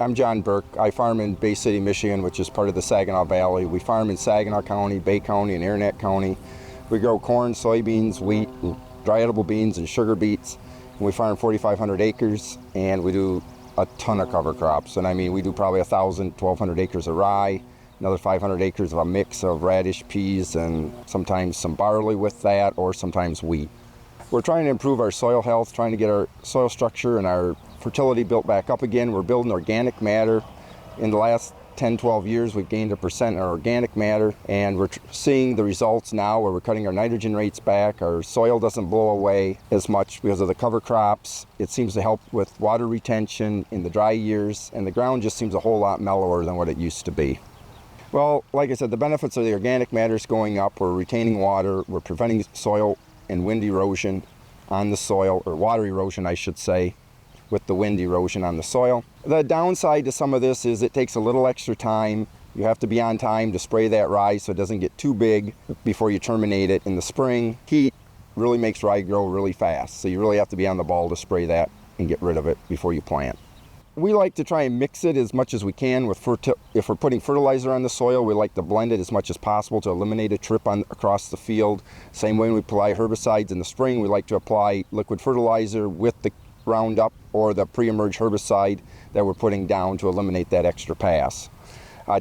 I'm John Burk. I farm in Bay City, Michigan, which is part of the Saginaw Valley. We farm in Saginaw County, Bay County, and Aranet County. We grow corn, soybeans, wheat, and dry edible beans, and sugar beets. And we farm 4,500 acres, and we do a ton of cover crops. And I mean, we do probably 1,000, 1,200 acres of rye, another 500 acres of a mix of radish, peas, and sometimes some barley with that, or sometimes wheat. We're trying to improve our soil health, trying to get our soil structure and our fertility built back up again. We're building organic matter. In the last 10, 12 years, we've gained 1% in our organic matter, and we're seeing the results now where we're cutting our nitrogen rates back. Our soil doesn't blow away as much because of the cover crops. It seems to help with water retention in the dry years, and the ground just seems a whole lot mellower than what it used to be. Well, like I said, the benefits of the organic matter is going up. We're retaining water. We're preventing soil and wind erosion on the soil, or water erosion, I should say, with the wind erosion on the soil. The downside to some of this is it takes a little extra time. You have to be on time to spray that rye so it doesn't get too big before you terminate it in the spring. Heat really makes rye grow really fast, so you really have to be on the ball to spray that and get rid of it before you plant. We like to try and mix it as much as we can with if we're putting fertilizer on the soil, we like to blend it as much as possible to eliminate a trip across the field. Same way we apply herbicides in the spring, we like to apply liquid fertilizer with the Roundup or the pre-emerge herbicide that we're putting down to eliminate that extra pass.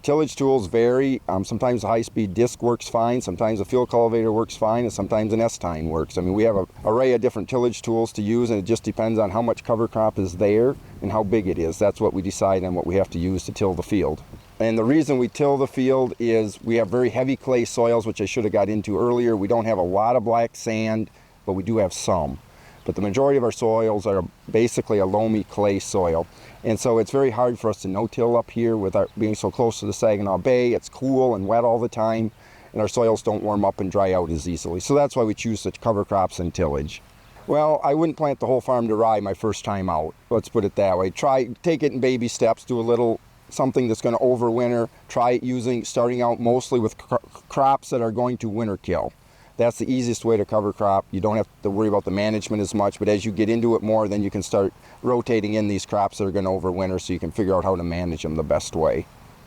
Tillage tools vary. Sometimes a high-speed disc works fine, sometimes a field cultivator works fine, and sometimes an S-tine works. I mean, we have an array of different tillage tools to use, and it just depends on how much cover crop is there and how big it is. That's what we decide on what we have to use to till the field. And the reason we till the field is we have very heavy clay soils, which I should have got into earlier. We don't have a lot of black sand, but we do have some. But the majority of our soils are basically a loamy clay soil. And so it's very hard for us to no-till up here with our being so close to the Saginaw Bay. It's cool and wet all the time, and our soils don't warm up and dry out as easily. So that's why we choose such cover crops and tillage. Well, I wouldn't plant the whole farm to rye my first time out. Let's put it that way. Take it in baby steps, do a little something that's going to overwinter. Try it starting out mostly with crops that are going to winter kill. That's the easiest way to cover crop. You don't have to worry about the management as much, but as you get into it more, then you can start rotating in these crops that are going to overwinter so you can figure out how to manage them the best way.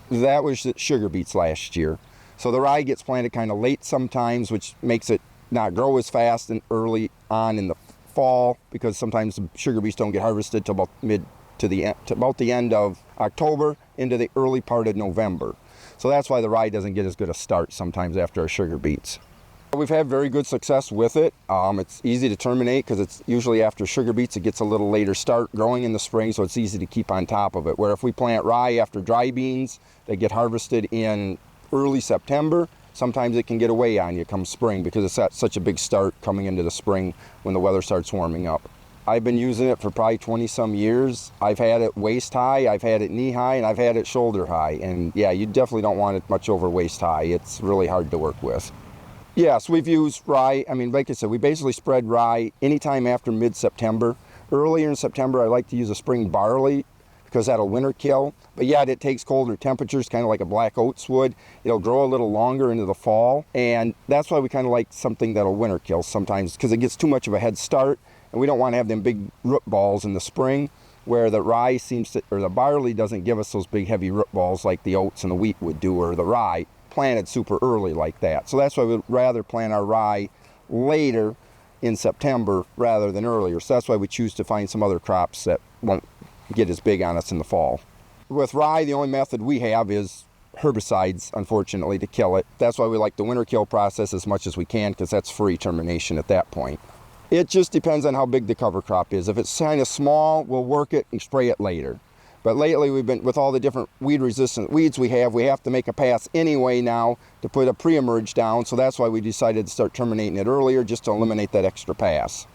That was the sugar beets last year. So the rye gets planted kind of late sometimes, which makes it not grow as fast and early on in the fall, because sometimes the sugar beets don't get harvested till about the end of October into the early part of November. So that's why the rye doesn't get as good a start sometimes after our sugar beets. We've had very good success with it. It's easy to terminate because it's usually after sugar beets it gets a little later start growing in the spring, so it's easy to keep on top of it. Where if we plant rye after dry beans, they get harvested in early September. Sometimes it can get away on you come spring because it's at such a big start coming into the spring when the weather starts warming up. I've been using it for probably 20 some years. I've had it waist high, I've had it knee high, and I've had it shoulder high. And yeah, you definitely don't want it much over waist high. It's really hard to work with. Yes, we've used rye. I mean, like I said, we basically spread rye anytime after mid-September. Earlier in September, I like to use a spring barley because that'll winter kill. But yet it takes colder temperatures, kind of like a black oats would. It'll grow a little longer into the fall. And that's why we kind of like something that'll winter kill sometimes, because it gets too much of a head start. And we don't want to have them big root balls in the spring where the rye or the barley doesn't give us those big heavy root balls like the oats and the wheat would do, or the rye planted super early like that. So that's why we'd rather plant our rye later in September rather than earlier. So that's why we choose to find some other crops that won't get as big on us in the fall. With rye, the only method we have is herbicides, unfortunately, to kill it. That's why we like the winter kill process as much as we can, because that's free termination at that point. It just depends on how big the cover crop is. If it's kind of small, we'll work it and spray it later. But lately we've been, with all the different weed-resistant weeds we have to make a pass anyway now to put a pre-emerge down, so that's why we decided to start terminating it earlier, just to eliminate that extra pass.